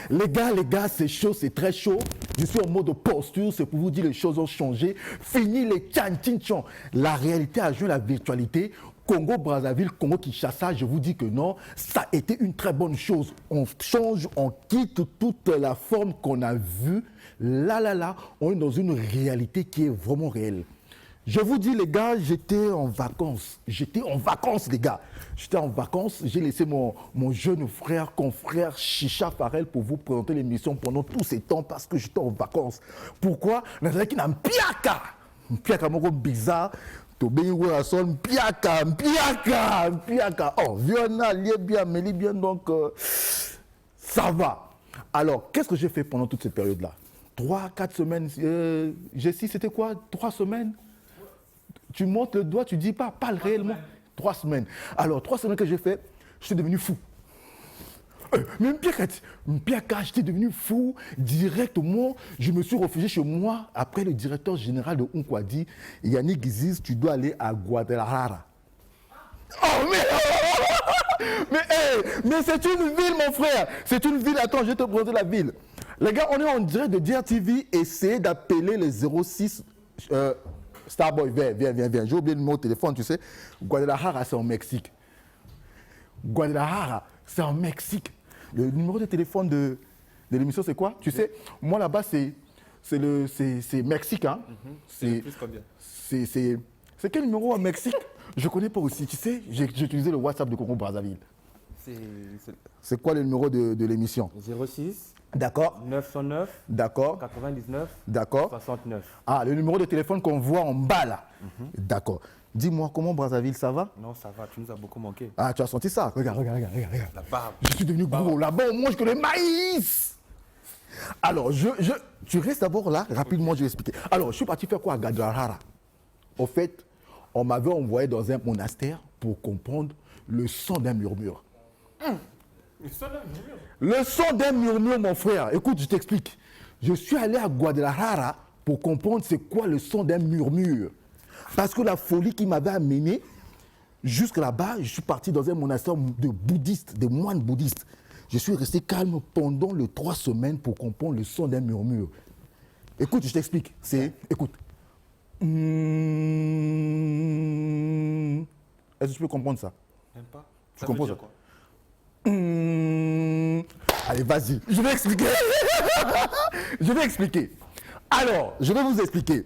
Les gars, c'est chaud, c'est très chaud. Je suis en mode posture, c'est pour vous dire les choses ont changé. Fini les tchan-tchin-tchan. La réalité a joué la virtualité. Congo-Brazzaville, Congo-Kinshasa, je vous dis que non, ça a été une très bonne chose. On change, on quitte toute la forme qu'on a vue. Là, on est dans une réalité qui est vraiment réelle. Je vous dis, les gars, j'étais en vacances. Les gars. J'étais en vacances. J'ai laissé mon jeune frère, confrère Chicha Farel pour vous présenter l'émission pendant tous ces temps parce que j'étais en vacances. Pourquoi? Nazaki n'a mpiaka. Mpiaka, mon bizarre. Tobé Werason, mpiaka. Oh, Viona, lié bien, Méli bien, donc ça va. Alors, qu'est-ce que j'ai fait pendant toute cette période-là? 3-4 semaines. Jessie, c'était quoi? 3 semaines? Tu montes le doigt, tu dis pas, parle réellement. 3 semaines. Alors, 3 semaines que j'ai fait, je suis devenu fou. Mais Mpiaka, j'étais devenu fou. Directement, je me suis réfugié chez moi. Après, le directeur général de Unko a dit, Yannick Ziz, tu dois aller à Guadalajara. Oh, mais c'est une ville, mon frère. C'est une ville. Attends, je vais te présenter la ville. Les gars, on est en direct de DRTV. Essayez d'appeler les 06... Starboy, viens. J'ai oublié le numéro de téléphone, tu sais. Guadalajara, c'est en Mexique. Guadalajara, c'est en Mexique. Le numéro de téléphone de l'émission, c'est quoi? Tu sais, moi là-bas, c'est Mexique. Hein? C'est plus combien? C'est quel numéro en Mexique? Je ne connais pas aussi. Tu sais, j'ai utilisé le WhatsApp de Congo-Brazzaville. C'est quoi le numéro de l'émission? 06. D'accord. 909. D'accord. 99. D'accord. 69. Ah, le numéro de téléphone qu'on voit en bas là. D'accord. Dis-moi, comment Brazzaville, ça va? Non, ça va, tu nous as beaucoup manqué. Ah, tu as senti ça? Regarde. La barbe. Je suis devenu gros. Là-bas, on mange que le maïs. Alors, tu restes d'abord là, rapidement, je vais expliquer. Alors, je suis parti faire quoi à Guadalajara? Au fait, on m'avait envoyé dans un monastère pour comprendre le son d'un murmure. Le son d'un murmure, mon frère. Écoute, je t'explique. Je suis allé à Guadalajara pour comprendre c'est quoi le son d'un murmure. Parce que la folie qui m'avait amené jusque là-bas, je suis parti dans un monastère de bouddhistes, de moines bouddhistes. Je suis resté calme pendant les 3 semaines pour comprendre le son d'un murmure. Écoute, je t'explique. Écoute. Est-ce que tu peux comprendre ça? Même pas. Tu comprends ça? Quoi? Allez, vas-y. Je vais expliquer. Alors, je vais vous expliquer.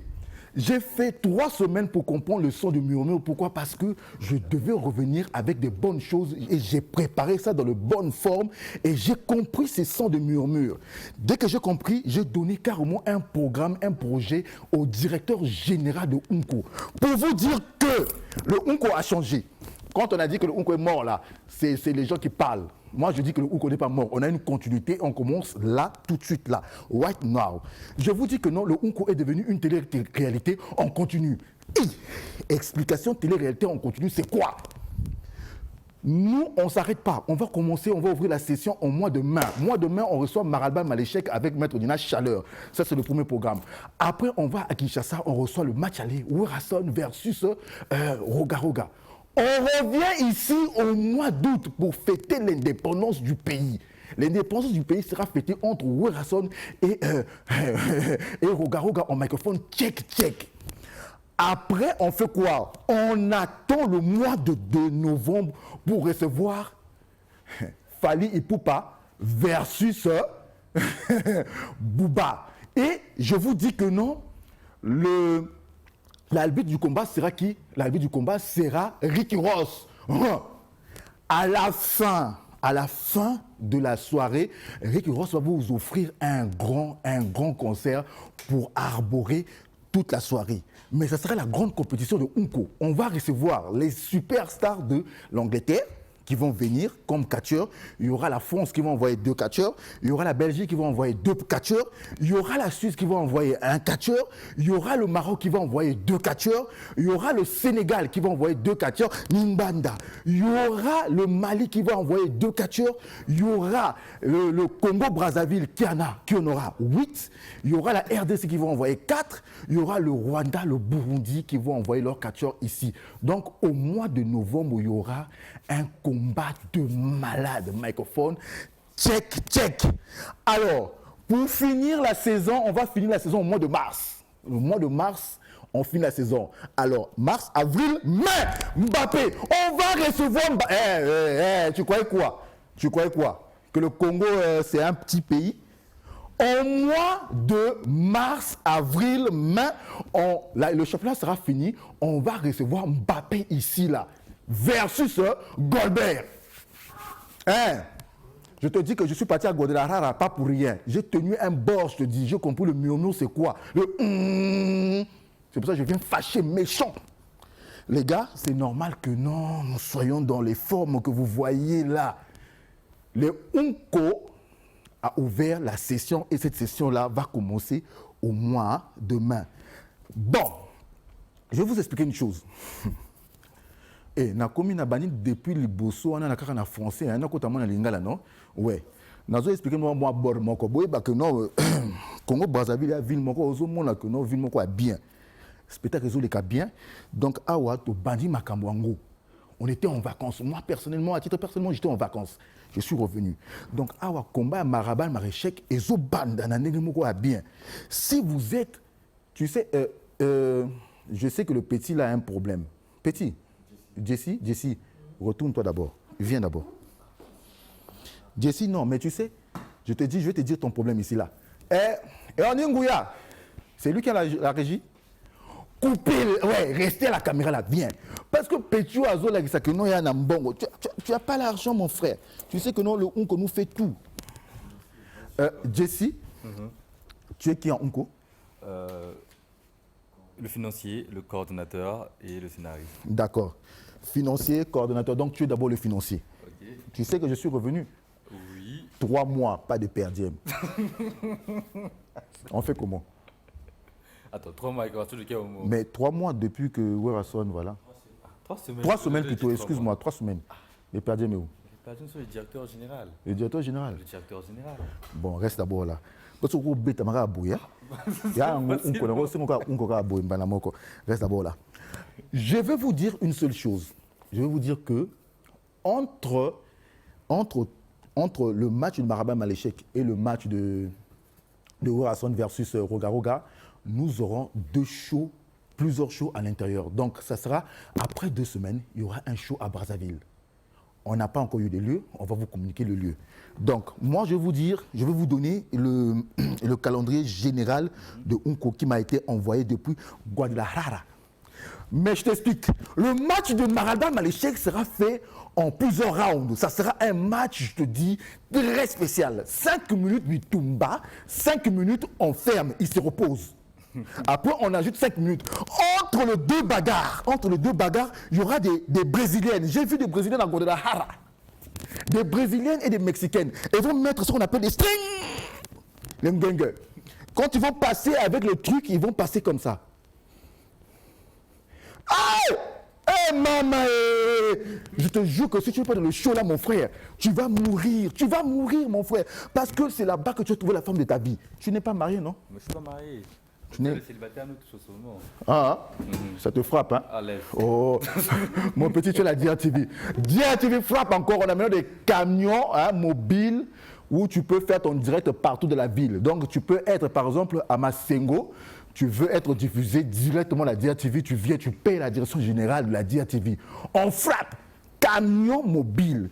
J'ai fait 3 semaines pour comprendre le son du murmure. Pourquoi? Parce que je devais revenir avec de bonnes choses et j'ai préparé ça dans de bonnes formes et j'ai compris ces sons de murmure. Dès que j'ai compris, j'ai donné carrément un programme, un projet au directeur général de Unko pour vous dire que le Unko a changé. Quand on a dit que le Unko est mort là, c'est les gens qui parlent. Moi, je dis que le Unko n'est pas mort. On a une continuité, on commence là, tout de suite là, right now. Je vous dis que non, le Unko est devenu une télé-réalité en continu. Explication télé-réalité en continu, c'est quoi? Nous, on ne s'arrête pas. On va commencer, on va ouvrir la session au mois de mai. Mois de mai, on reçoit Maralba Maléchek avec Maître Dina Chaleur. Ça, c'est le premier programme. Après, on va à Kinshasa, on reçoit le match aller, Werason versus Roga. On revient ici au mois d'août pour fêter l'indépendance du pays. L'indépendance du pays sera fêtée entre Werason et Roga en microphone check. Après, on fait quoi? On attend le mois de novembre pour recevoir Fali Ipupa versus Bouba. Et je vous dis que non, l'arbitre du combat sera qui? L'arbitre du combat sera Ricky Ross. À la fin de la soirée, Ricky Ross va vous offrir un grand concert pour arborer toute la soirée. Mais ça sera la grande compétition de Unko. On va recevoir les superstars de l'Angleterre qui vont venir comme catcheurs. Il y aura la France qui va envoyer 2 catcheurs. Il y aura la Belgique qui va envoyer 2 catcheurs. Il y aura la Suisse qui va envoyer 1 catcheur. Il y aura le Maroc qui va envoyer 2 catcheurs. Il y aura le Sénégal qui va envoyer 2 catcheurs. Nimbanda. Il y aura le Mali qui va envoyer 2 catcheurs. Il y aura le Congo-Brazzaville qui en aura 8. Il y aura la RDC qui va envoyer 4. Il y aura le Rwanda, le Burundi qui vont envoyer leurs catcheurs ici. Donc au mois de novembre, il y aura un combat de malade microphone Check, check. Alors, pour finir la saison, on va finir la saison au mois de mars. Le mois de mars, on finit la saison. Alors, mars, avril, mai, Mbappé, on va recevoir Mbappé. Tu croyais quoi? Tu croyais quoi? Que le Congo, c'est un petit pays? Au mois de mars, avril, mai, le championnat sera fini. On va recevoir Mbappé ici, là, versus Goldberg. Hein? Je te dis que je suis parti à Guadalajara, pas pour rien. J'ai tenu un bord, je te dis. J'ai compris le murmure, c'est quoi? C'est pour ça que je viens fâché, méchant. Les gars, c'est normal que non, nous soyons dans les formes que vous voyez là. Le Unco a ouvert la session et cette session-là va commencer au mois demain. Bon, je vais vous expliquer une chose. Et na komi na bani depuis le bosso on a kaka na français na kota mona lingala non ouais nazo expliquer moi bord moko boye ba que non Congo Brazzaville ville moko ozo mona que non ville moko a bien spectacle zo le ka bien donc awa to bandi makambo ngo on était en vacances moi personnellement à titre personnellement j'étais en vacances je suis revenu donc awa combat marabal maréchek et zo banda na ndenge moko a bien si vous êtes tu sais je sais que le petit là a un problème petit Jessie, retourne-toi d'abord. Viens d'abord. Jessie, non, mais tu sais, je vais te dire ton problème ici, là. Et en Ngouya, c'est lui qui a la régie. Coupez, ouais, restez à la caméra là, viens. Parce que Pétio Azo, là, que non, il y a un mbongo. Tu n'as pas l'argent, mon frère. Tu sais que non, le Unko nous fait tout. Jessie, tu es qui en Unko? Le financier, le coordonnateur et le scénariste. D'accord. Financier, coordonnateur. Donc, tu es d'abord le financier. Okay. Tu sais que je suis revenu. Oui. 3 mois, pas de per diem. On fait comment? Attends, 3 mois avec Rassol, lequel au mot? Mais 3 mois depuis que Werason, voilà. 3 semaines. 3 semaines plutôt, excuse-moi, 3 semaines. Les per diem est où? Les per diem sont le directeur général. Le directeur général? Le directeur général. Bon, reste d'abord là. Parce que vous êtes à Bouya. Il y a un reste d'abord là. Je vais vous dire une seule chose. Je vais vous dire que entre le match de Maraba Maléchek et le match de Werason versus Roga, nous aurons plusieurs shows à l'intérieur. Donc, ça sera après 2 semaines, il y aura un show à Brazzaville. On n'a pas encore eu de lieu, on va vous communiquer le lieu. Donc, moi, je vais vous donner le calendrier général de Unko qui m'a été envoyé depuis Guadalajara. Mais je t'explique, le match de Maraba Maléchek sera fait en plusieurs rounds. Ça sera un match, je te dis, très spécial. 5 minutes Mitumba, 5 minutes on ferme, il se repose. Après, on ajoute 5 minutes. Entre les deux bagarres, il y aura des Brésiliennes. J'ai vu des Brésiliennes à Guadalajara. Des Brésiliennes et des Mexicaines. Elles vont mettre ce qu'on appelle des strings. Les mgengue. Quand ils vont passer avec le truc, ils vont passer comme ça. Ah! Eh maman! Je te jure que si tu n'es pas dans le show là, mon frère, tu vas mourir. Tu vas mourir, mon frère. Parce que c'est là-bas que tu as trouvé la femme de ta vie. Tu n'es pas marié, non? Mais je ne suis pas marié. Tu n'es... Le célibataire, nous tous au moment. Ah, ça te frappe, hein? À l'aise. Oh, mon petit, tu es la DRTV. DRTV frappe encore. On a maintenant des camions mobiles où tu peux faire ton direct partout de la ville. Donc, tu peux être, par exemple, à Massengo. Tu veux être diffusé directement à la DRTV. Tu viens, tu payes la direction générale de la DRTV. On frappe. Camion mobile.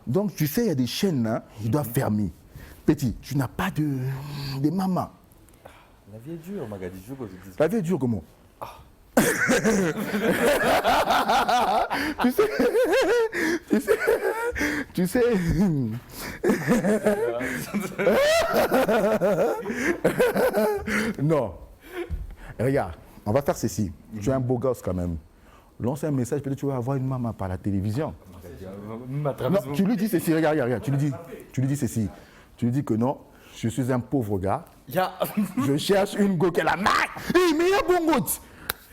Donc, tu sais, il y a des chaînes, hein, je dois fermer. Petit, tu n'as pas de maman. La vie est dure, Magadi, je veux que je dise. La vie est dure comment? Tu sais. Non. Regarde, on va faire ceci. Tu es un beau gosse quand même. Lance un message, peut-être tu vas avoir une maman par la télévision. Non, tu lui dis ceci, regarde, tu lui dis ceci. Tu lui dis que non, je suis un pauvre gars. Je cherche une go qui a la maille. Mais il y a bon goût.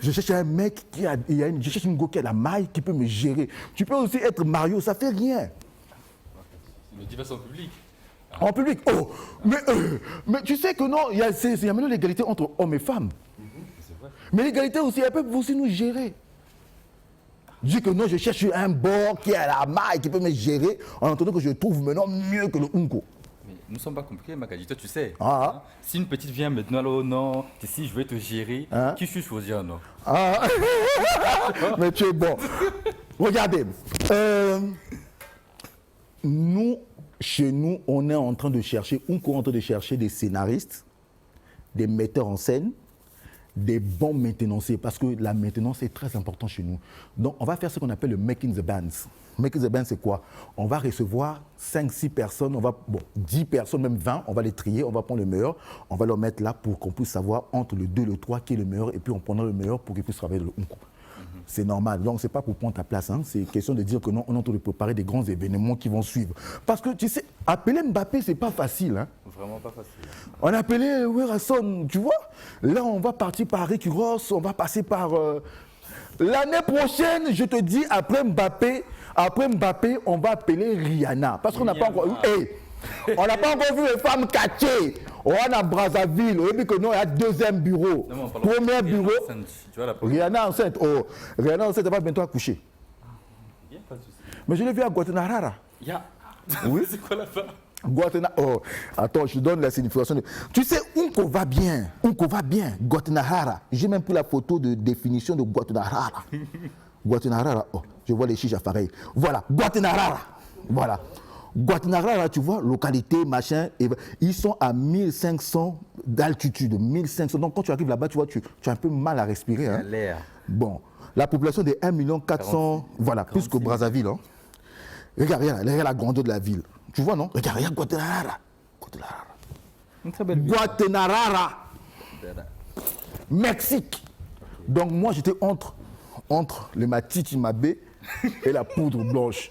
Je cherche un mec je cherche une go qui a la maille qui peut me gérer. Tu peux aussi être Mario, ça fait rien. Mais dis pas en public. En public, oh, mais tu sais que non, il y a maintenant l'égalité entre hommes et femmes. C'est vrai. Mais l'égalité aussi, elles peuvent aussi nous gérer. Dis que non, je cherche un bord qui est à la maille, qui peut me gérer, en attendant que je trouve maintenant mieux que le Unko. Mais nous ne sommes pas compliqués, Magadi. Toi, tu sais. Ah. Hein, si une petite vient maintenant, là, oh non, si je vais te gérer, Hein? qui suis-je pour dire non? Ah. Mais tu es bon. Regardez. Nous, chez nous, on est en train de chercher, Unko est en train de chercher des scénaristes, des metteurs en scène, des bons maintenanciers, parce que la maintenance est très importante chez nous. Donc, on va faire ce qu'on appelle le Making the Bands. Making the Bands, c'est quoi? On va recevoir 5-6 personnes, 10 personnes, même 20, on va les trier, on va prendre le meilleur, on va leur mettre là pour qu'on puisse savoir entre le 2 et le 3 qui est le meilleur, et puis on prendra le meilleur pour qu'ils puissent travailler le Unko. C'est normal. Donc, ce n'est pas pour prendre ta place. Hein. C'est question de dire que non, on est en train de préparer des grands événements qui vont suivre. Parce que, tu sais, appeler Mbappé, ce n'est pas facile. Hein. Vraiment pas facile. On a appelé Werasson, tu vois. Là, on va partir par Ricky Ross, on va passer par... L'année prochaine, je te dis, après Mbappé, on va appeler Rihanna. Parce qu'on n'a pas encore... Hey, on n'a pas encore vu les femmes catchées. On est à Brazzaville. On dit que non, il y a deuxième bureau. Non, Premier bureau. Tu vois la Rihanna enceinte. Oh, Rihanna enceinte, elle va bientôt accoucher. Il n'y a pas de souci. Mais je l'ai vu à Guatemala. Il y a. Oui. C'est quoi là-bas? Guatemala. Oh, attends, je te donne la signification. Tu sais, Unko va bien. Unko va bien. Guatemala. J'ai même pris la photo de définition de Guatemala. Guatemala. Oh, je vois les chiches à pareil. Voilà, Guatemala. Voilà. Guatemala, tu vois, localité, machin, et ils sont à 1500 d'altitude, 1500. Donc quand tu arrives là-bas, tu vois, tu as un peu mal à respirer. Hein. L'air. Bon, la population est 1 400 000, voilà, plus que Brazzaville. Hein. Regarde la grandeur de la ville. Tu vois, non? Regarde Guatemala. Une très belle ville. Guatemala. Mexique. Donc moi, j'étais entre le Matiti Mabé et la poudre blanche.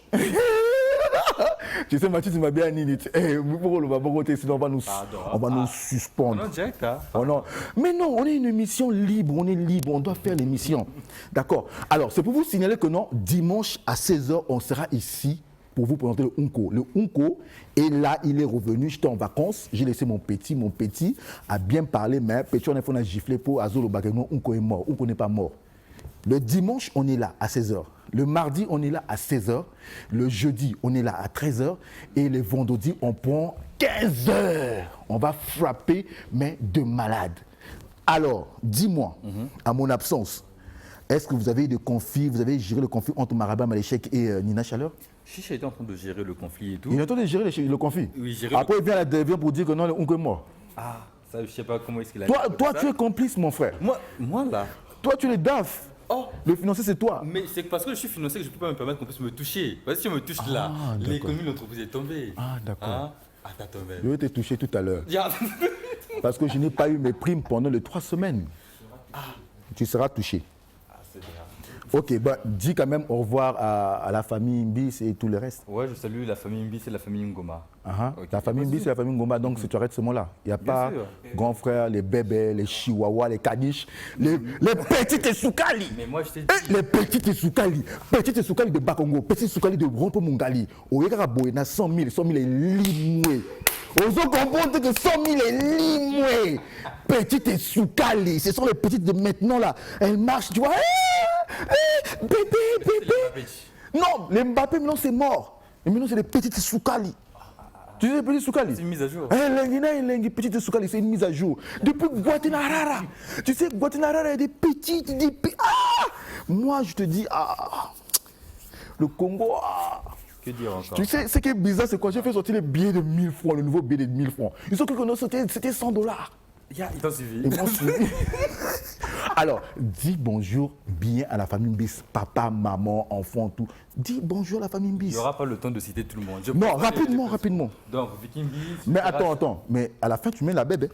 Tu sais, Mathieu, tu m'as bien dit, pourquoi on va pas voter, sinon on va nous suspendre. Non, direct, hein. Oh non. Mais non, on est une émission libre, on doit faire l'émission. D'accord. Alors, c'est pour vous signaler que non, dimanche à 16h, on sera ici pour vous présenter le Unko. Le Unko est là, il est revenu, j'étais en vacances, j'ai laissé mon petit a bien parlé, mais petit, on a giflé pour Azolo Bagano, Unko est mort, Unko n'est pas mort. Le dimanche, on est là à 16h. Le mardi, on est là à 16h. Le jeudi, on est là à 13h. Et le vendredi, on prend 15h. On va frapper, mais de malade. Alors, dis-moi, à mon absence, est-ce que vous avez eu des conflits, vous avez géré le conflit entre Maraba Maléchek et Nina Chaleur? Chicha était en train de gérer le conflit et tout. Il est en train de gérer le conflit. Oui, gérer Après, il vient pour dire que non, le Unko est mort. Ah, ça, je sais pas comment est-ce qu'il a Toi, tu es complice, mon frère. Moi là. Toi, tu es le DAF. Oh, le financier, c'est toi. mais c'est parce que je suis financier que je ne peux pas me permettre qu'on puisse me toucher. Parce que si on me touche là, l'économie de l'entreprise est tombée. Ah, d'accord. Hein? Ah, t'as tombé. Je vais te toucher tout à l'heure. Yeah. Parce que je n'ai pas eu mes primes pendant les 3 semaines. Tu seras touché. Ah, c'est bien. Ok, bah, dis quand même au revoir à la famille Mbis et tout le reste. Ouais, je salue la famille Mbis et la famille Ngoma. Okay. La famille Mbis et la famille Ngoma, donc si tu arrêtes ce mot-là, il n'y a pas sûr. grand frère, les bébés, les chihuahuas, les caniches, les petites soukali. Mais moi, je t'ai dit. Les petites soukali de Bakongo, petites soukali de Rompo Mungali. Au Yekaraboé, na 100 000 est limoué. Aux autres comprendre que 100 000 est limoué. Petites soukali, ce sont les petites de maintenant là. Elles marchent, tu vois. Bébé. Non, les Mbappé, maintenant c'est mort. Et maintenant c'est des petites soukali. Tu sais les petites soukali? C'est une mise à jour. Petites soukali, c'est une mise à jour. Depuis Guatemala. Tu sais, Guatemala, il y a des petites, moi, je te dis, le Congo, Que dire encore? Tu sais, ce qui est bizarre, c'est quand j'ai fait sortir les billets de 1000 francs, le nouveau billet de 1000 francs. Ils ont cru que c'était 100 $. Ils t'ont suivi. Ils m'ont suivi. Alors, dis bonjour bien à la famille Mbis, papa, maman, enfant, tout. Dis bonjour à la famille Mbis. Il n'y aura pas le temps de citer tout le monde. Non, rapidement. Donc, Viking Mbis. Mais attends. Mais à la fin, tu mets la bébé.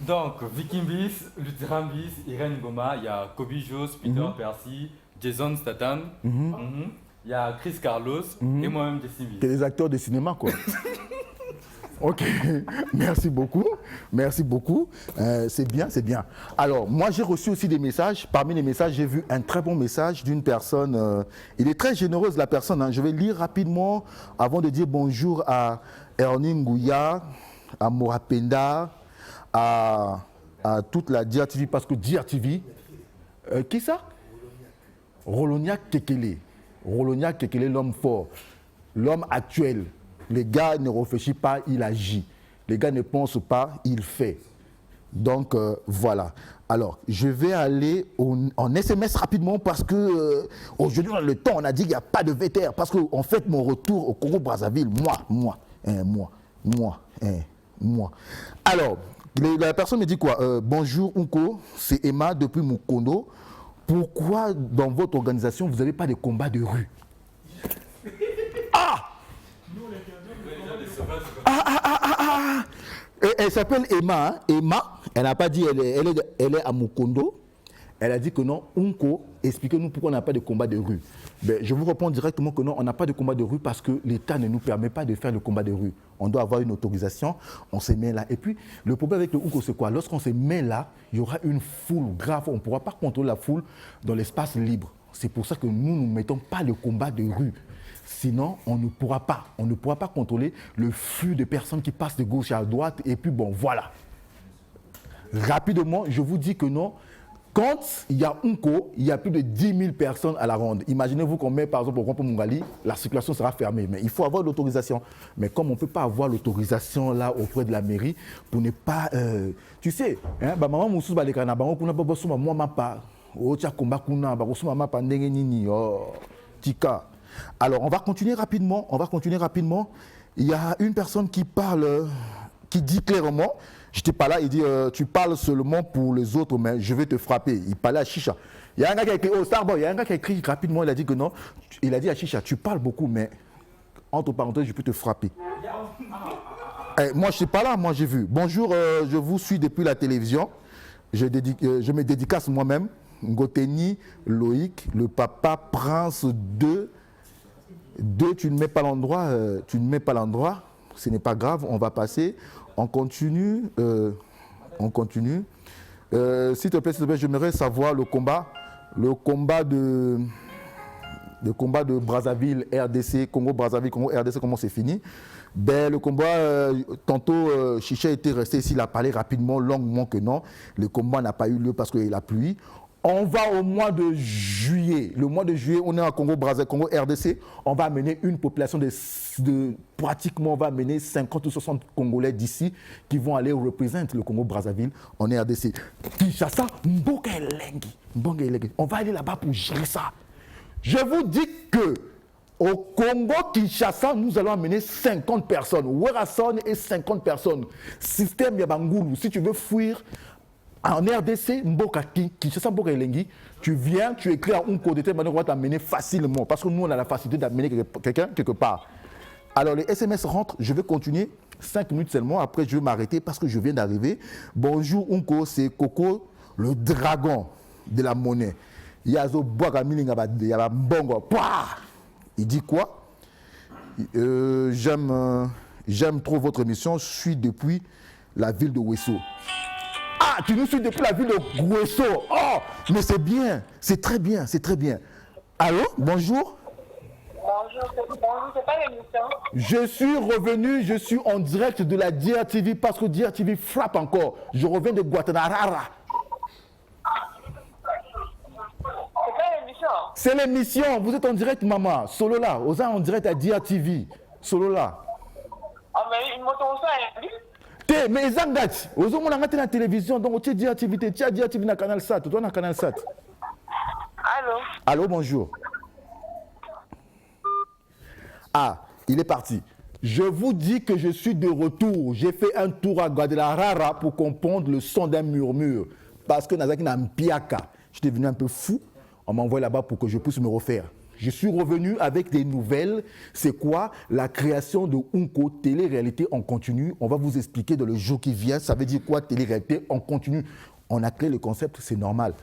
Donc, Viking Mbis, Lutheran Mbis, Irène Ngoma, il y a Kobe Jos, Peter Percy, Jason Statham, il y a Chris Carlos et moi-même Jesse Mbis. T'es des acteurs de cinéma, quoi. Ok, merci beaucoup. C'est bien. Alors, moi, j'ai reçu aussi des messages. Parmi les messages, j'ai vu un très bon message d'une personne. Il est très généreuse, la personne. Hein. Je vais lire rapidement avant de dire bonjour à Ernie Ngouya, à Morapenda, à toute la DRTV, parce que DRTV... qui ça? Rolonia Kekele, l'homme fort, l'homme actuel. Les gars ne réfléchissent pas, il agit. Les gars ne pensent pas, il fait. Donc voilà. Alors, je vais aller en SMS rapidement parce que aujourd'hui, dans le temps, on a dit qu'il n'y a pas de VTR. Parce qu'en fait, mon retour au Congo-Brazzaville, moi. Alors, la personne me dit quoi? Bonjour Unko, c'est Emma depuis Mukono. Pourquoi dans votre organisation, vous n'avez pas de combat de rue? Elle s'appelle Emma. Hein? Emma, elle n'a pas dit elle est à Mukondo. Elle a dit que non, Unko, expliquez-nous pourquoi on n'a pas de combat de rue. Ben, je vous réponds directement que non, on n'a pas de combat de rue parce que l'État ne nous permet pas de faire le combat de rue. On doit avoir une autorisation, on se met là. Et puis, le problème avec le Unko, c'est quoi? Lorsqu'on se met là, il y aura une foule grave. On ne pourra pas contrôler la foule dans l'espace libre. C'est pour ça que nous ne mettons pas le combat de rue. Sinon, on ne pourra pas contrôler le flux de personnes qui passent de gauche à droite. Et puis, bon, voilà. Rapidement, je vous dis que non. Quand il y a Unko, il y a plus de 10 000 personnes à la ronde. Imaginez-vous qu'on met par exemple au rond-point Mungali, la circulation sera fermée. Mais il faut avoir l'autorisation. Mais comme on ne peut pas avoir l'autorisation là auprès de la mairie, pour ne pas... tu sais, hein, maman Moussous Balekana, maman Kuna Babosuma, moi ma pas. Ocha Komba Kuna, Babosuma ma pas Ndengenini, Tika. Alors on va continuer rapidement. Il y a une personne qui parle, qui dit clairement... Je n'étais pas là, il dit tu parles seulement pour les autres, mais je vais te frapper. Il parlait à Chicha. Il y a un gars qui a écrit, Starboy, il y a un gars qui a écrit rapidement, il a dit que non. Il a dit à Chicha, tu parles beaucoup, mais entre parenthèses, je peux te frapper. Moi, je n'étais pas là, moi j'ai vu. Bonjour, je vous suis depuis la télévision. Je me dédicace moi-même. Ngoteni, Loïc, le papa, Prince 2. Tu ne mets pas l'endroit, ce n'est pas grave, on va passer. On continue. S'il te plaît, j'aimerais savoir le combat de Brazzaville, RDC, Congo-Brazzaville, Congo-RDC, comment c'est fini. Ben, le combat, tantôt, Chicha était resté ici, il a parlé rapidement, longuement que non. Le combat n'a pas eu lieu parce qu'il y a la pluie. On va au mois de juillet. Le mois de juillet, on est à Congo-Brazzaville, Congo-RDC. On va amener une population de pratiquement, on va amener 50 ou 60 Congolais d'ici qui vont aller représenter le Congo-Brazzaville en RDC. Kinshasa, Mboka Elengi. On va aller là-bas pour gérer ça. Je vous dis que au Congo-Kinshasa, nous allons amener 50 personnes. Werason et 50 personnes. Système Yabangoulou, si tu veux fuir... En RDC, Mboka Kinshasa, Mboka Elengi, tu viens, tu écris à Unko de telle manière qu'on va t'amener facilement. Parce que nous, on a la facilité d'amener quelqu'un quelque part. Alors, les SMS rentrent, je vais continuer 5 minutes seulement. Après, je vais m'arrêter parce que je viens d'arriver. Bonjour Unko, c'est Coco, le dragon de la monnaie. Yazo Boagamili Mbongo. Il dit quoi? J'aime trop votre émission. Je suis depuis la ville de Wesso. Ah, tu nous suis depuis la ville de Wesso. Oh, mais c'est bien, c'est très bien. Allô, bonjour. Bonjour, c'est pas l'émission. Je suis revenu, je suis en direct de la DRTV parce que DRTV frappe encore. Je reviens de Guatemala. C'est pas l'émission. C'est l'émission, vous êtes en direct, maman. Solo là, vous êtes en direct à DRTV. Solo là. Ah, mais une moto, ça, elle dit. Mais Zangati, vous avez la télévision, donc tu as DRTV dans Canal Sat, tu as Canal Sat. Allô? Allô, bonjour. Ah, il est parti. Je vous dis que je suis de retour. J'ai fait un tour à Guadalajara pour comprendre le son d'un murmure. Parce que Nazaki n'a Mpiaka. J'étais venu un peu fou. On m'a envoyé là-bas pour que je puisse me refaire. Je suis revenu avec des nouvelles. C'est quoi? La création de Unko, télé-réalité en continu. On va vous expliquer dans le jour qui vient. Ça veut dire quoi, télé-réalité en continu? On a créé le concept, c'est normal.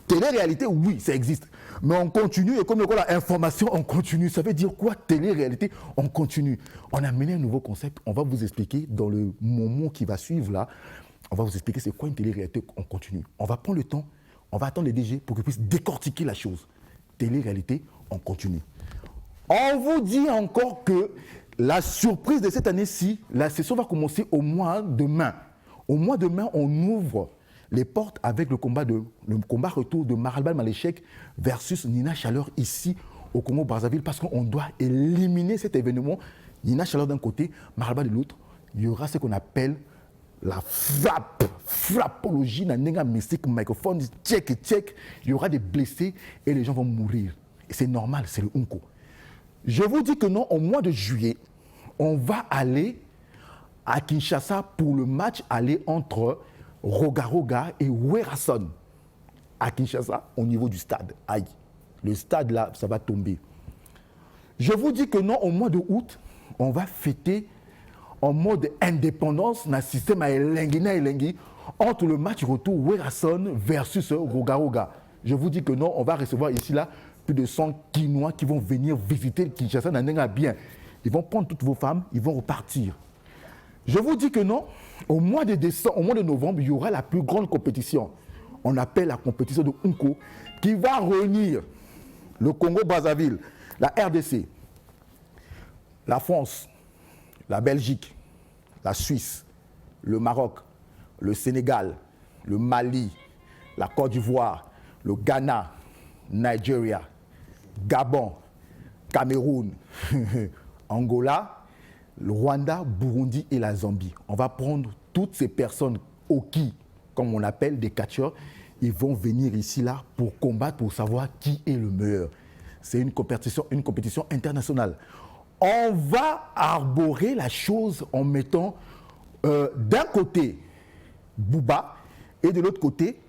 Télé-réalité, oui, ça existe. Mais on continue, et comme la information en continu, ça veut dire quoi, télé-réalité en continu? On a mené un nouveau concept. On va vous expliquer dans le moment qui va suivre là. On va vous expliquer c'est quoi une télé-réalité en continu. On va prendre le temps, on va attendre les DG pour qu'ils puissent décortiquer la chose. Télé-réalité en continu. On vous dit encore que la surprise de cette année-ci, la session va commencer au mois de mai. Au mois de mai, on ouvre les portes avec le combat retour de Maralbal Maléchek versus Nina Chaleur ici au Congo-Brazzaville, parce qu'on doit éliminer cet événement. Nina Chaleur d'un côté, Maralbal de l'autre. Il y aura ce qu'on appelle la frappologie, nanenga mystique, microphone, check. Il y aura des blessés et les gens vont mourir. Et c'est normal, c'est le Unko. Je vous dis que non, au mois de juillet, on va aller à Kinshasa pour le match aller entre Roga et Werason. À Kinshasa, au niveau du stade. Aïe, le stade là, ça va tomber. Je vous dis que non, au mois de août, on va fêter en mode indépendance dans le système à Elengi entre le match retour Werason versus Roga. Je vous dis que non, on va recevoir ici là plus de 100 Kinois qui vont venir visiter Kinshasa dans bien. Ils vont prendre toutes vos femmes, ils vont repartir. Je vous dis que non, au mois de novembre, il y aura la plus grande compétition. On appelle la compétition de Unko, qui va réunir le Congo-Brazzaville, la RDC, la France, la Belgique, la Suisse, le Maroc, le Sénégal, le Mali, la Côte d'Ivoire, le Ghana, Nigeria, Gabon, Cameroun, Angola, le Rwanda, Burundi et la Zambie. On va prendre toutes ces personnes Oki, comme on appelle des catcheurs, ils vont venir ici là pour combattre, pour savoir qui est le meilleur. C'est une compétition internationale. On va arborer la chose en mettant d'un côté Bouba et de l'autre côté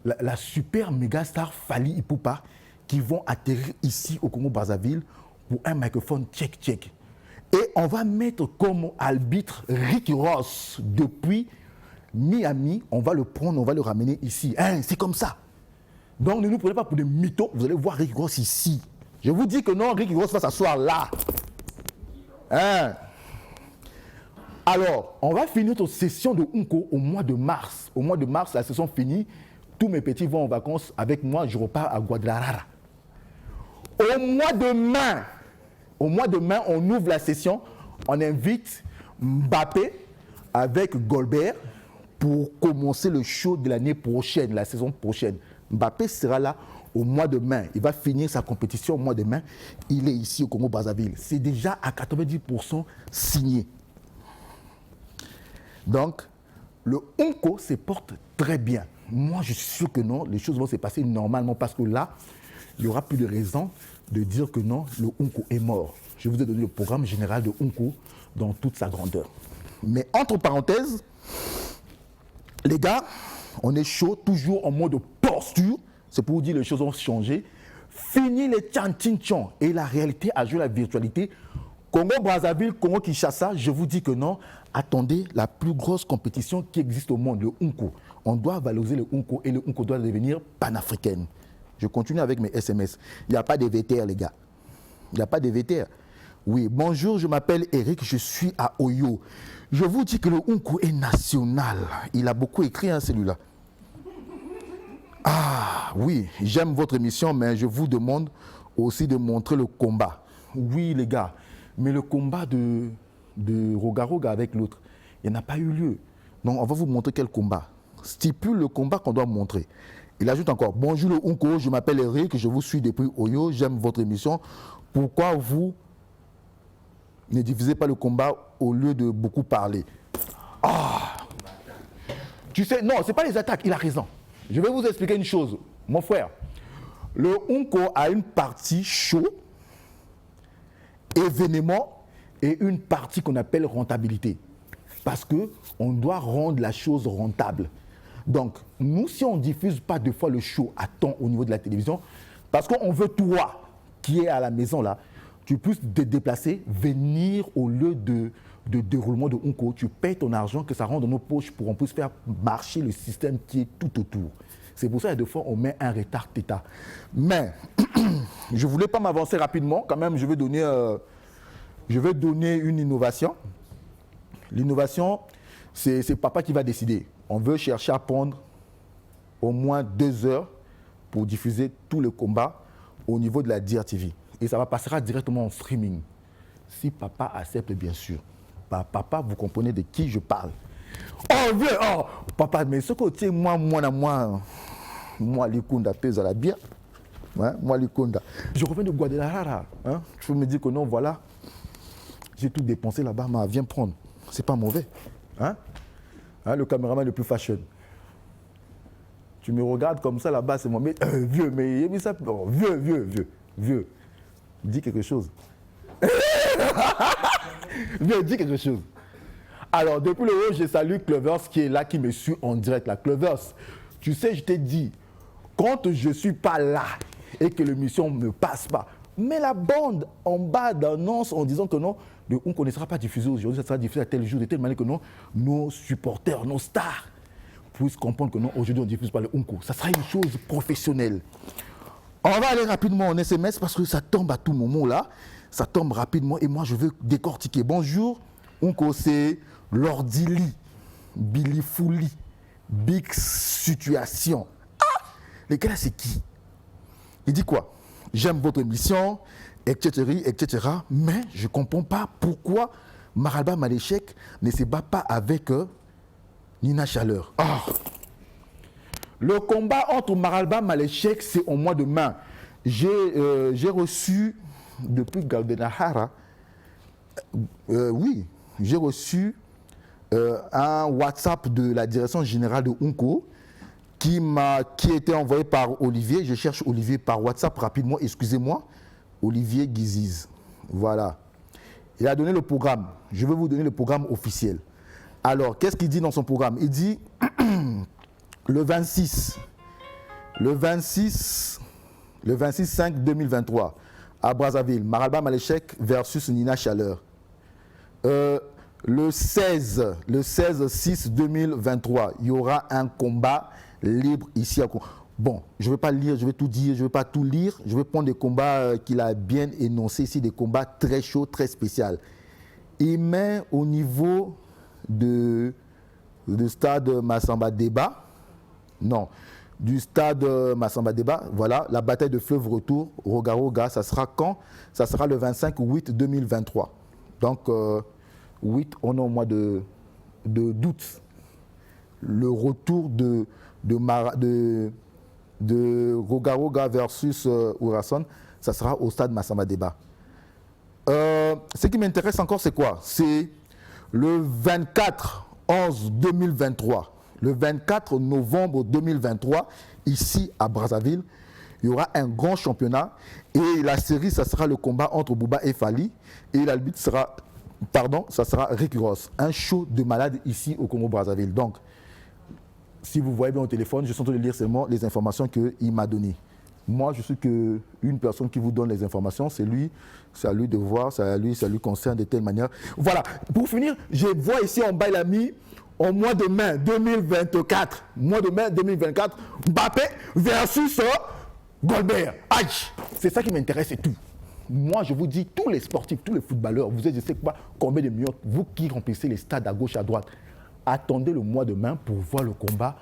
la super méga star Fally Ipupa qui vont atterrir ici au Congo-Brazzaville pour un microphone check. Et on va mettre comme arbitre Rick Ross depuis Miami. On va le prendre, on va le ramener ici. Hein, c'est comme ça. Donc ne nous prenez pas pour des mythos. Vous allez voir Rick Ross ici. Je vous dis que non, Rick Ross va s'asseoir là. Hein? Alors, on va finir notre session de Unko au mois de mars. Au mois de mars, la session finie. Tous mes petits vont en vacances avec moi. Je repars à Guadalajara. Au mois de mai, on ouvre la session. On invite Mbappé avec Goldberg pour commencer le show de l'année prochaine, la saison prochaine. Mbappé sera là au mois de mai. Il va finir sa compétition au mois de mai. Il est ici au Congo-Brazzaville. C'est déjà à 90% signé. Donc, le Unko se porte très bien. Moi, je suis sûr que non, les choses vont se passer normalement parce que là, il n'y aura plus de raison de dire que non, le Unko est mort. Je vous ai donné le programme général de Unko dans toute sa grandeur. Mais entre parenthèses, les gars, on est chaud, toujours en mode posture. C'est pour vous dire que les choses ont changé. Fini les tchan-tchan et la réalité a joué la virtualité. Congo-Brazzaville, Congo-Kinshasa, je vous dis que non. Attendez la plus grosse compétition qui existe au monde, le Unko. On doit valoriser le Unko et le Unko doit devenir panafricaine. Je continue avec mes SMS. Il n'y a pas de VTR, les gars. Il n'y a pas de VTR. Oui, bonjour, je m'appelle Eric, je suis à Oyo. Je vous dis que le Unko est national. Il a beaucoup écrit, hein, celui-là. Ah, oui, j'aime votre émission, mais je vous demande aussi de montrer le combat. Oui, les gars, mais le combat de Roga avec l'autre, il n'a pas eu lieu. Donc, on va vous montrer quel combat. Stipule le combat qu'on doit montrer. Il ajoute encore, bonjour le Unko, je m'appelle Eric, je vous suis depuis Oyo, j'aime votre émission. Pourquoi vous ne divisez pas le combat au lieu de beaucoup parler? Ah! Tu sais, non, ce n'est pas les attaques, il a raison. Je vais vous expliquer une chose, mon frère. Le Unko a une partie show, événement, et une partie qu'on appelle rentabilité. Parce qu'on doit rendre la chose rentable. Donc, nous, si on ne diffuse pas deux fois le show à temps au niveau de la télévision, parce qu'on veut toi, qui est à la maison là, tu puisses te déplacer, venir au lieu de déroulement de Unko, tu payes ton argent, que ça rentre dans nos poches pour qu'on puisse faire marcher le système qui est tout autour. C'est pour ça que des fois, on met un retard d'état. Mais, je ne voulais pas m'avancer rapidement. Quand même, je vais donner une innovation. L'innovation, c'est papa qui va décider. On veut chercher à prendre au moins 2 heures pour diffuser tous les combats au niveau de la DRTV. Et ça passera directement en streaming. Si papa accepte, bien sûr. Papa, vous comprenez de qui je parle. Oh, vieux, oh, papa, mais ce côté, moi, Likunda pèse à la bière. Hein, moi, Likunda. Je reviens de Guadalajara. Hein. Tu me dis que non, voilà. J'ai tout dépensé là-bas, mais viens prendre. C'est pas mauvais. Hein? Hein, le caméraman le plus fashion. Tu me regardes comme ça là-bas, c'est moi. Mais vieux, mais il ça. Oh, vieux. Dis quelque chose. Vieux, dis quelque chose. Alors, depuis le haut, je salue Clovers qui est là, qui me suit en direct. La Clovers, tu sais, je t'ai dit, quand je ne suis pas là et que l'émission ne passe pas, mets la bande en bas d'annonce en disant que non, on ne sera pas diffusé aujourd'hui, ça sera diffusé à tel jour, de telle manière que non, nos supporters, nos stars puissent comprendre que non, aujourd'hui on ne diffuse pas le Unko. Ça sera une chose professionnelle. On va aller rapidement en SMS parce que ça tombe à tout moment là. Ça tombe rapidement et moi je veux décortiquer. Bonjour, Unko, c'est Lordili, Billy Fouli, Big Situation. Ah, les gars, c'est qui? Il dit quoi? J'aime votre émission, etc. Mais je ne comprends pas pourquoi Maralba Maléchek ne se bat pas avec Nina Chaleur. Ah. Le combat entre Maralba Maléchek, c'est au mois de mai. J'ai reçu, depuis Guadalajara, oui, j'ai reçu un WhatsApp de la direction générale de Unko qui a été envoyé par Olivier. Je cherche Olivier par WhatsApp rapidement, excusez-moi. Olivier Guiziz. Voilà. Il a donné le programme. Je vais vous donner le programme officiel. Alors, qu'est-ce qu'il dit dans son programme? Il dit le 26/5/2023 à Brazzaville, Maralba Maléchek versus Nina Chaleur. Le 16/6/2023, il y aura un combat libre ici à... Bon, je ne vais pas lire, je vais tout dire, je ne vais pas tout lire. Je vais prendre des combats qu'il a bien énoncés ici, des combats très chauds, très spéciaux. Il met au niveau de stade Massamba Débat, non, du stade Massamba Débat, voilà, la bataille de fleuve retour, Roga, ça sera quand? Ça sera le 25/8/2023. Donc, 8, on est au mois d'août. Le retour de Roga versus Urason, ça sera au stade Massamba Débat. Ce qui m'intéresse encore, c'est quoi? C'est le 24/11/2023. Le 24 novembre 2023, ici à Brazzaville, il y aura un grand championnat. Et la série, ça sera le combat entre Bouba et Fali. Et l'arbitre sera, ça sera Rick Ross. Un show de malade ici au Congo-Brazzaville. Donc, si vous voyez bien au téléphone, je suis en train de lire seulement les informations qu'il m'a données. Moi, je suis qu'une personne qui vous donne les informations, c'est lui de voir, ça lui concerne de telle manière. Voilà, pour finir, je vois ici en bas, il a mis au mois de mai 2024, Mbappé versus Goldberg. Aïe, c'est ça qui m'intéresse et tout. Moi, je vous dis, tous les sportifs, tous les footballeurs, vous êtes, je ne sais pas combien de millions, vous qui remplissez les stades à gauche, à droite, attendez le mois de mai pour voir le combat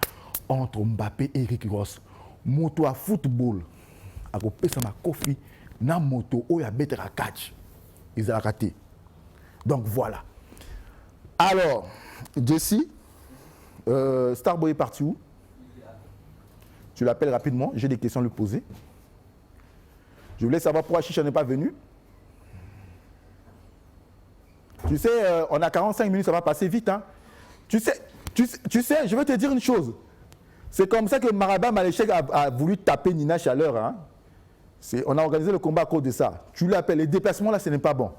entre Mbappé et Rick Ross. Moto à football, à kopesa ma kofi, na moto oya better à catch. Ils ont raté. Donc voilà. Alors, Jesse, Starboy est parti où? Tu l'appelles rapidement, j'ai des questions à lui poser. Je voulais savoir pourquoi Chicha n'est pas venu. Tu sais, on a 45 minutes, ça va passer vite. Hein. Tu sais, je vais te dire une chose. C'est comme ça que Maralba Maléchek a voulu taper Nina Chaleur. Hein. On a organisé le combat à cause de ça. Tu l'appelles, les déplacements là, ce n'est pas bon.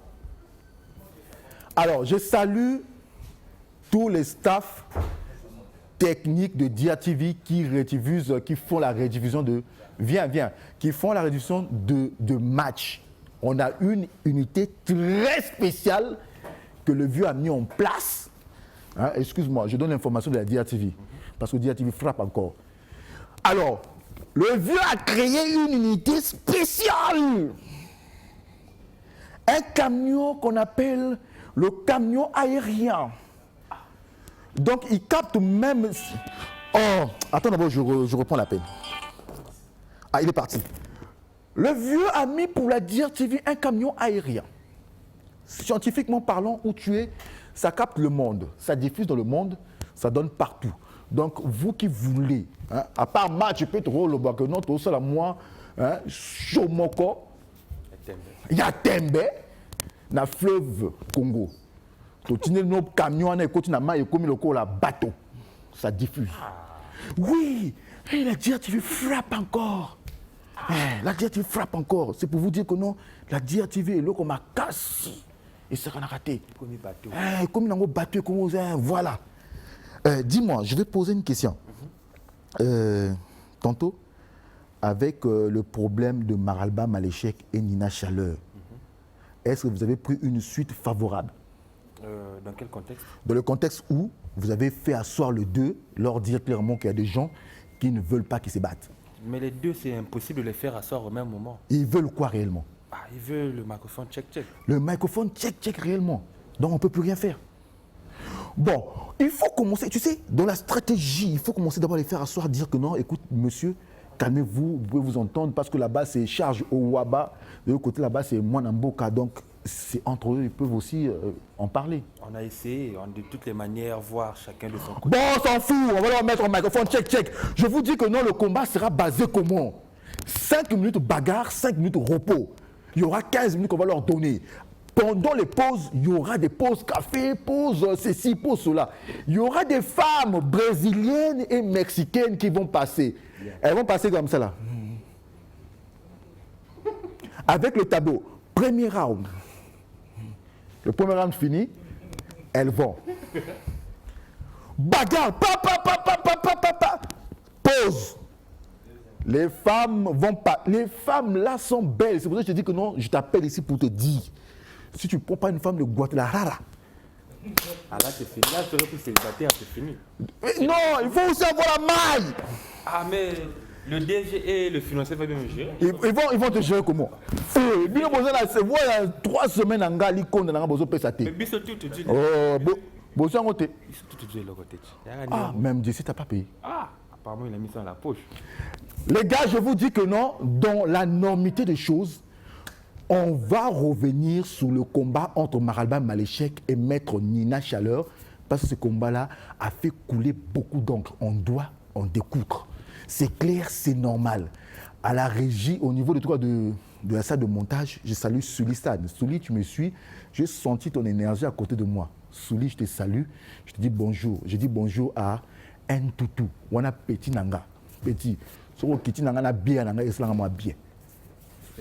Alors, je salue tous les staffs techniques de Dia TV qui font la rediffusion de... qui font la rediffusion de matchs. On a une unité très spéciale que le vieux a mis en place. Hein, excuse-moi, je donne l'information de la Dia TV. Parce que Dia TV frappe encore. Alors, le vieux a créé une unité spéciale. Un camion qu'on appelle le camion aérien. Donc, il capte même... Oh, attends d'abord, je reprends la peine. Ah, il est parti. Le vieux a mis pour la Dia TV un camion aérien. Scientifiquement parlant, où tu es, ça capte le monde. Ça diffuse dans le monde. Ça donne partout. Donc, vous qui voulez, hein, à part match, peut être le bac, notre au sol à moi, hein, Chomoko, il y a Tembe, dans le fleuve Congo. Tu as nos camions, tu as comme le bateau. Ça diffuse. Oui, et la DIRTV frappe encore. La DIRTV frappe encore. C'est pour vous dire que non, la DIRTV est là comme un casse. Et ça, on a raté. Comme un bateau. Comme un bateau, voilà. Dis-moi, je vais poser une question. Tantôt, avec le problème de Maralba Maléchek et Nina Chaleur, est-ce que vous avez pris une suite favorable? Dans quel contexte? Dans le contexte où vous avez fait asseoir le 2, leur dire clairement qu'il y a des gens qui ne veulent pas qu'ils se battent. Mais les deux, c'est impossible de les faire asseoir au même moment. Ils veulent quoi réellement? Ils veulent le microphone check. Le microphone check réellement. Donc on ne peut plus rien faire. Bon, il faut commencer, tu sais, dans la stratégie, il faut commencer d'abord à les faire asseoir, dire que non, écoute, monsieur, calmez-vous, vous pouvez vous entendre, parce que là-bas, c'est charge au Waba, de l'autre côté, là-bas, c'est Mwanamboka, donc c'est entre eux, ils peuvent aussi en parler. On a essayé, de toutes les manières, voir chacun de son côté. Bon, on s'en fout, on va leur mettre un microphone check. Je vous dis que non, le combat sera basé comment? 5 minutes bagarre, 5 minutes repos. Il y aura 15 minutes qu'on va leur donner. Pendant les pauses, il y aura des pauses café, pauses ceci, pauses cela. Il y aura des femmes brésiliennes et mexicaines qui vont passer. Elles vont passer comme ça là. Avec le tableau. Premier round. Le premier round fini, elles vont. Bagarre, pause. Les femmes vont pas. Les femmes là sont belles. C'est pour ça que je te dis que non, je t'appelle ici pour te dire. Si tu ne prends pas une femme de Guatemala, Là, c'est fini. Là, je serais plus célibataire, c'est fini. non, il faut aussi avoir la maille. Mais le DG et le financier vont bien me gérer. Ils vont te gérer comment? Bien besoin de se voir 3 semaines en Gali, qu'on a besoin de payer sa Mais tête. bisous tout te dit. Besoin de côté. Bisous tout te dit le côté. Même d'ici, tu n'as pas payé. Apparemment, il a mis ça dans la poche. Les gars, je vous dis que non, dans la normalité des choses, on va revenir sur le combat entre Maralba Maléchek et Maître Nina Chaleur, parce que ce combat-là a fait couler beaucoup d'encre. On doit en découdre. C'est clair, c'est normal. À la régie, au niveau de la salle de montage, je salue Souli Stade. Souli, tu me suis, j'ai senti ton énergie à côté de moi. Souli, je te salue, je te dis bonjour. Je dis bonjour à Ntoutou, Wana Petit Nanga. Petit, so Kiti Nanga na bien, Nanga Eslang moi bien.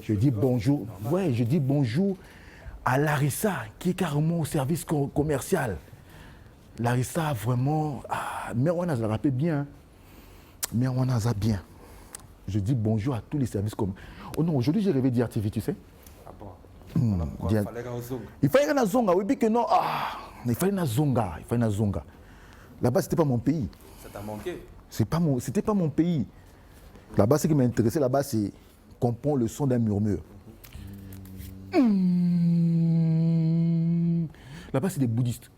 Je dis bonjour. Ouais, je dis bonjour à Larissa, qui est carrément au service commercial. Larissa, vraiment, Merwana, je la rappelle bien. Merwana, ça bien. Je dis bonjour à tous les services comme. Oh non, aujourd'hui j'ai rêvé d'IRTV, tu sais. Il fallait qu'on zonga. Il fallait qu'on zonga, oui, puis que non. Il fallait qu'on zonga. Là-bas, c'était pas mon pays. Ça t'a manqué? C'était pas mon pays. Là-bas, ce qui m'intéressait là-bas, c'est comprendre le son d'un murmure. Là-bas, c'est des bouddhistes.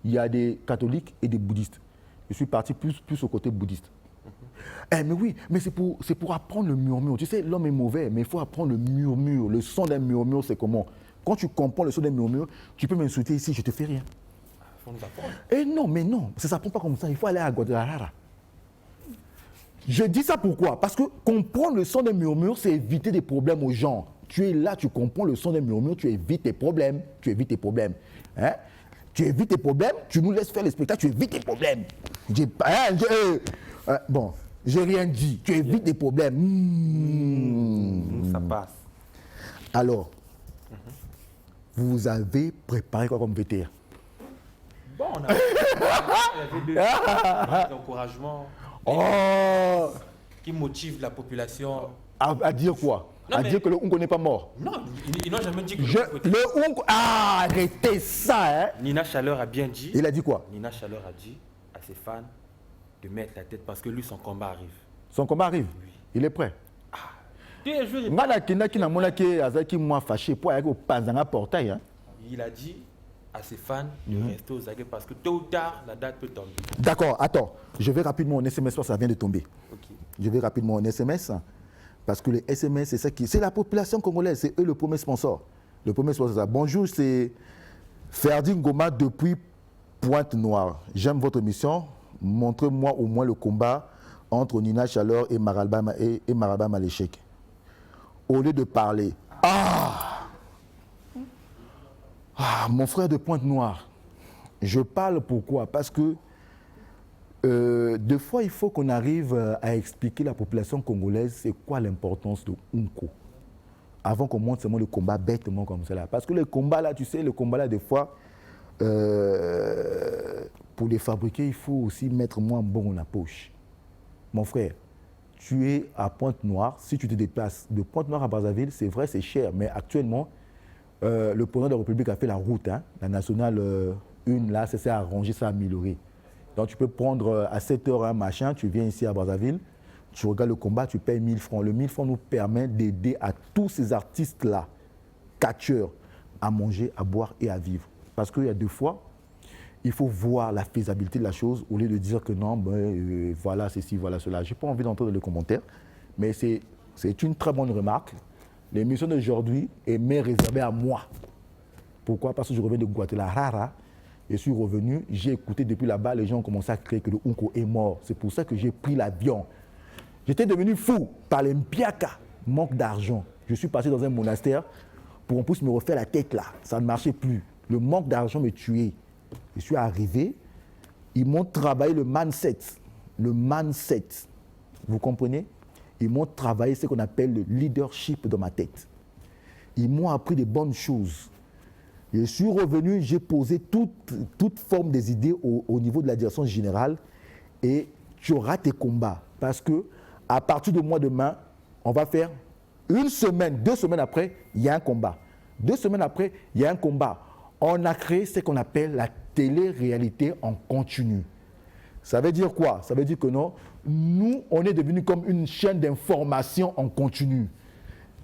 Il y a des catholiques et des bouddhistes. Je suis parti plus au côté bouddhiste. Mais oui, mais c'est pour apprendre le murmure. Tu sais, l'homme est mauvais, mais il faut apprendre le murmure. Le son d'un murmure, c'est comment? Quand tu comprends le son d'un murmure, tu peux m'insulter ici, je te fais rien. Faut nous apprendre. Non, mais non, ça ne s'apprend pas comme ça. Il faut aller à Guadalajara. Je dis ça pourquoi? Parce que comprendre le son d'un murmure, c'est éviter des problèmes aux gens. Tu es là, tu comprends le son d'un murmure, tu évites tes problèmes. Tu évites tes problèmes. Hein? Tu évites tes problèmes, tu nous laisses faire le spectacle, tu évites tes problèmes. Bon, j'ai rien dit. Tu évites des problèmes. Ça passe. Alors, vous avez préparé quoi comme VTR? Bon, on a des encouragements qui motivent la population. À dire quoi? Non, à mais- dire que le Oungo n'est pas mort. Non, ils n'ont jamais dit que Le Oungo... arrêtez ça, hein? Nina Chaleur a bien dit. Il a dit quoi? Nina Chaleur a dit à ses fans de mettre la tête parce que lui, son combat arrive. Son combat arrive. Il est prêt. Des jours, Il il a dit à ses fans de rester aux aguets parce que tôt ou tard, la date peut tomber. D'accord, attends. Je vais rapidement en SMS parce que ça vient de tomber. Ok. Je vais rapidement en SMS parce que les SMS, c'est ça qui. C'est la population congolaise, c'est eux le premier sponsor. Le premier sponsor, c'est ça. Bonjour, c'est Ferdi Ngoma depuis Pointe Noire, j'aime votre émission. Montrez-moi au moins le combat entre Nina Chaleur et Maraba Maléchek. Au lieu de parler. Mon frère de Pointe Noire, je parle pourquoi? Parce que des fois, il faut qu'on arrive à expliquer à la population congolaise c'est quoi l'importance de Unko. Avant qu'on monte seulement le combat bêtement comme ça. Parce que le combat là, tu sais, le combat là, des fois, pour les fabriquer, il faut aussi mettre moins bon dans la poche. Mon frère, tu es à Pointe-Noire. Si tu te déplaces de Pointe-Noire à Brazzaville, c'est vrai, c'est cher. Mais actuellement, le président de la République a fait la route. Hein, la nationale 1, là, ça s'est arrangé, ça a amélioré. Donc, tu peux prendre à 7 heures un machin, tu viens ici à Brazzaville, tu regardes le combat, tu payes 1000 francs. Le 1000 francs nous permet d'aider à tous ces artistes-là, catcheurs, à manger, à boire et à vivre. Parce qu'il y a deux fois, il faut voir la faisabilité de la chose au lieu de dire que non, voilà ceci, voilà cela. Je n'ai pas envie d'entrer dans les commentaires, mais c'est une très bonne remarque. L'émission d'aujourd'hui est réservée à moi. Pourquoi? Parce que je reviens de Guatemala. Je suis revenu, j'ai écouté depuis là-bas, les gens ont commencé à crier que le Unko est mort. C'est pour ça que j'ai pris l'avion. J'étais devenu fou par les mpiaka, manque d'argent. Je suis passé dans un monastère pour qu'on puisse me refaire la tête là. Ça ne marchait plus. Le manque d'argent me tuait. Je suis arrivé, ils m'ont travaillé le mindset. Le mindset. Vous comprenez? Ils m'ont travaillé ce qu'on appelle le leadership dans ma tête. Ils m'ont appris des bonnes choses. Je suis revenu, j'ai posé toute forme des idées au niveau de la direction générale et tu auras tes combats. Parce que à partir du mois de mai, on va faire une semaine, 2 semaines après, il y a un combat. 2 semaines après, il y a un combat. On a créé ce qu'on appelle la télé-réalité en continu. Ça veut dire quoi? Ça veut dire que non, nous, on est devenu comme une chaîne d'information en continu.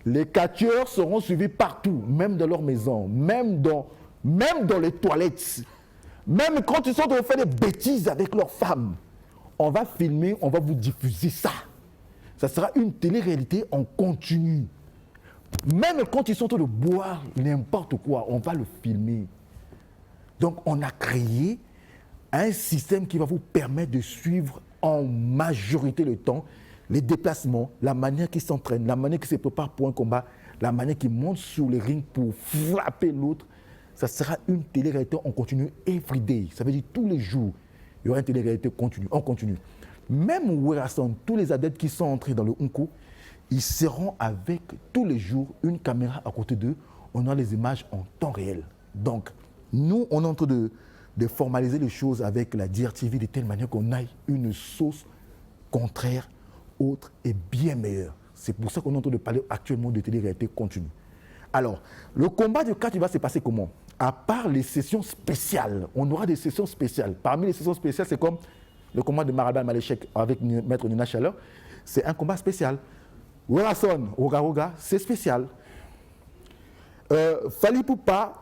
Les catcheurs seront suivis partout, même dans leur maison, même dans les toilettes. Même quand ils sont en train de faire des bêtises avec leurs femmes. On va filmer, on va vous diffuser ça. Ça sera une télé-réalité en continu. Même quand ils sont en train de boire n'importe quoi, on va le filmer. Donc, on a créé un système qui va vous permettre de suivre en majorité le temps les déplacements, la manière qu'ils s'entraînent, la manière qu'ils se préparent pour un combat, la manière qu'ils montent sur le ring pour frapper l'autre. Ça sera une télé-réalité en continu every day. Ça veut dire tous les jours, il y aura une télé-réalité en continu. Même Werason, tous les adeptes qui sont entrés dans le Unko, ils seront avec tous les jours une caméra à côté d'eux. On a les images en temps réel. Donc, nous, on est en train de formaliser les choses avec la DRTV de telle manière qu'on ait une sauce contraire, autre et bien meilleure. C'est pour ça qu'on est en train de parler actuellement de télé-réalité continue. Alors, le combat de catch va se passer comment? À part les sessions spéciales, on aura des sessions spéciales. Parmi les sessions spéciales, c'est comme le combat de Maraba Maléchek avec Maître Nina Chaleur. C'est un combat spécial. Werason, Oga, c'est spécial. Fali Poupa,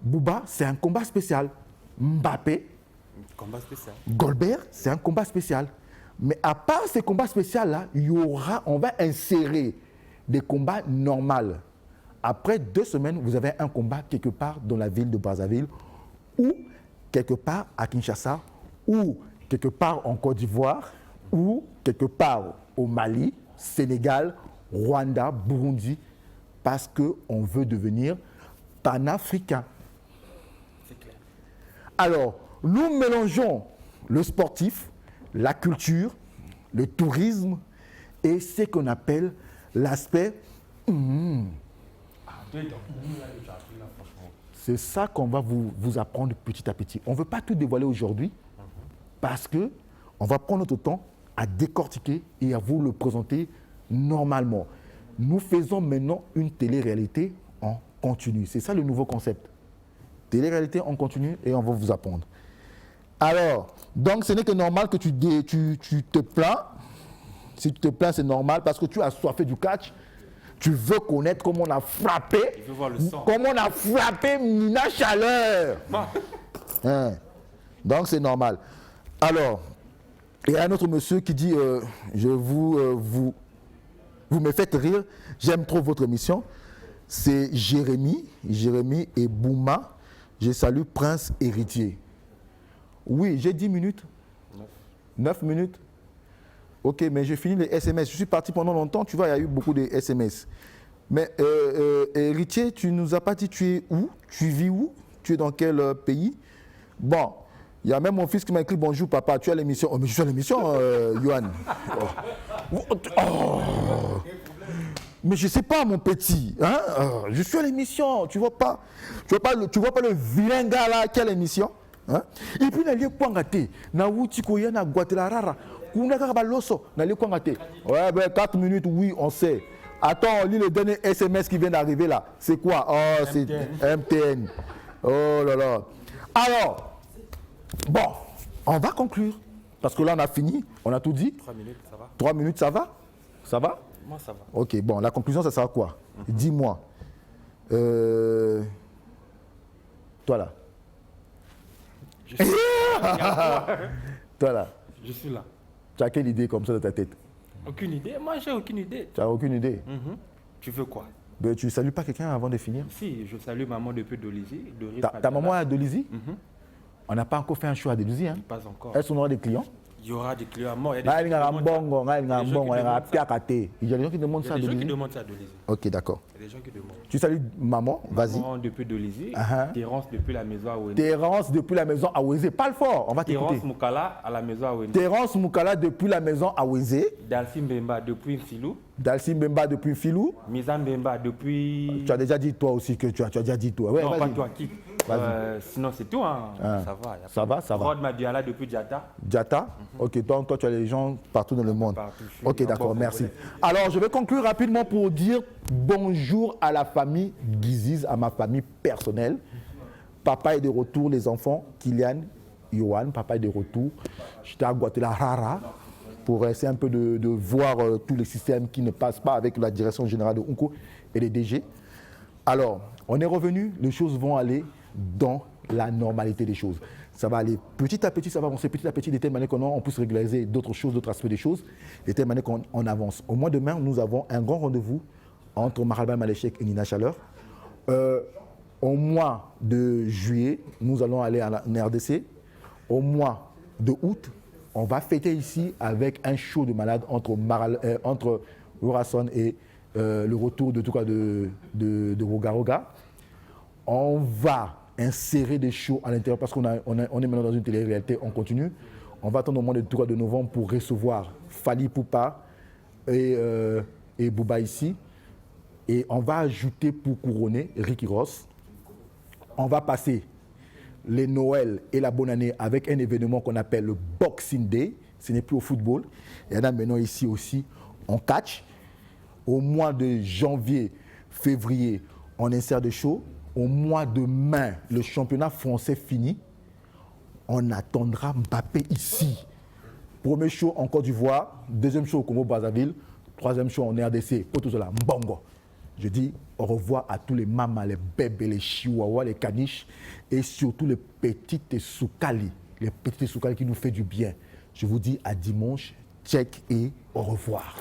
Bouba, c'est un combat spécial. Mbappé, Combat spécial. Goldberg, c'est un combat spécial. Mais à part ces combats spéciaux-là, on va insérer des combats normaux. Après 2 semaines, vous avez un combat quelque part dans la ville de Brazzaville ou quelque part à Kinshasa ou quelque part en Côte d'Ivoire ou quelque part au Mali, Sénégal, Rwanda, Burundi, parce qu'on veut devenir panafricain. C'est clair. Alors, nous mélangeons le sportif, la culture, le tourisme et ce qu'on appelle l'aspect. C'est ça qu'on va vous apprendre petit à petit. On ne veut pas tout dévoiler aujourd'hui parce qu'on va prendre notre temps à décortiquer et à vous le présenter normalement. Nous faisons maintenant une télé-réalité en continu. C'est ça le nouveau concept. Télé-réalité en continu et on va vous apprendre. Alors, donc ce n'est que normal que tu te plains. Si tu te plains, c'est normal parce que tu as soifé du catch. Tu veux connaître comment on a frappé. Il veut voir le sang. Comment on a frappé Nina Chaleur. Hein. Donc c'est normal. Alors, il y a un autre monsieur qui dit vous me faites rire, j'aime trop votre émission. C'est Jérémy et Bouma. Je salue Prince Héritier. Oui, j'ai 10 minutes. 9 minutes. Ok, mais j'ai fini les SMS. Je suis parti pendant longtemps, tu vois, il y a eu beaucoup de SMS. Mais Héritier, tu nous as pas dit tu es où? Tu vis où? Tu es dans quel pays? Bon, il y a même mon fils qui m'a écrit bonjour papa, tu as l'émission. Oh, mais je suis à l'émission, Yohan. Oh. Mais je ne sais pas mon petit, hein? Je suis à l'émission, tu vois pas le vilain gars là qui a l'émission, hein? Et puis n'allez pas gâter, na wuti ko yana guatelarara, kuna kaka loso, n'allez pas gâter. Ouais ben 4 minutes, oui on sait. Attends, on lit le dernier SMS qui vient d'arriver là. C'est quoi? Oh c'est MTN. Oh là là. Alors, bon, on va conclure parce que là on a fini, on a tout dit. 3 minutes, ça va? 3 minutes, ça va? Ça va? Moi, ça va. Ok, bon, la conclusion, ça sera quoi? Dis-moi. Toi là. Je suis Toi là. Je suis là. Tu as quelle idée comme ça dans ta tête? Aucune idée? Moi, j'ai aucune idée. Tu n'as aucune idée? Tu veux quoi? Ben, tu ne salues pas quelqu'un avant de finir? Si, je salue maman depuis Dolisie. Ta maman est à Dolisie? On n'a pas encore fait un show à Dolisie, hein? Pas encore. Est-ce qu'on aura des clients? Il y aura des clients à mort. Il Il y a des gens qui demandent ça à qui Dolisie? demandent ça à Dolisie. Ok, d'accord. Il y a des gens qui demandent. Tu salues maman? Vas-y. Maman depuis Dolisie. Terence depuis la maison à Wende. Terence depuis la maison à Wézé. Parle fort, on va t'écouter. Terence Moukala à la maison à Wende. Terence Moukala depuis la maison à Wézé. Dalsim Bemba depuis Filou. Dalsim Bemba depuis Filou. Mizan Bemba depuis... Tu as déjà dit toi aussi que tu as déjà dit toi. Ouais, non, pas vas-y. toi, qui sinon, c'est tout. Hein. Ça va. Ça va, ça va. Rod Madiala depuis Diata. Diata? Ok, donc toi tu as les gens partout dans le monde. Partout, Ok, d'accord, merci. Alors je vais conclure rapidement pour dire bonjour à la famille Guiziz, à ma famille personnelle. Papa est de retour, les enfants, Kylian, Yohan, papa est de retour. J'étais à Guatelarara pour essayer un peu de voir tous les systèmes qui ne passent pas avec la direction générale de Unco et les DG. Alors, on est revenu, les choses vont aller dans la normalité des choses. Ça va aller petit à petit, ça va avancer petit à petit, de telle manière qu'on puisse régulariser d'autres choses, d'autres aspects des choses, de telle manière qu'on avance. Au mois de mai, nous avons un grand rendez-vous entre Maralba Maléchek et Nina Chaleur. Au mois de juillet, nous allons aller en RDC. Au mois de août, on va fêter ici avec un show de malade entre Rorason et le retour de tout cas de Rogaroga. On va insérer des shows à l'intérieur parce qu'on est maintenant dans une télé-réalité, on continue. On va attendre au mois de novembre pour recevoir Fali Poupa et Bouba ici. Et on va ajouter pour couronner Ricky Ross. On va passer les Noël et la bonne année avec un événement qu'on appelle le Boxing Day. Ce n'est plus au football. Et là maintenant ici aussi, on catch. Au mois de janvier, février, on insère des shows. Au mois de mai, le championnat français fini. On attendra Mbappé ici. Premier show en Côte d'Ivoire, deuxième show au Congo-Brazzaville, troisième show en RDC, Potozola, Mbongo. Je dis au revoir à tous les mamas, les bébés, les chihuahuas, les caniches et surtout les petites soukali, qui nous font du bien. Je vous dis à dimanche, check et au revoir.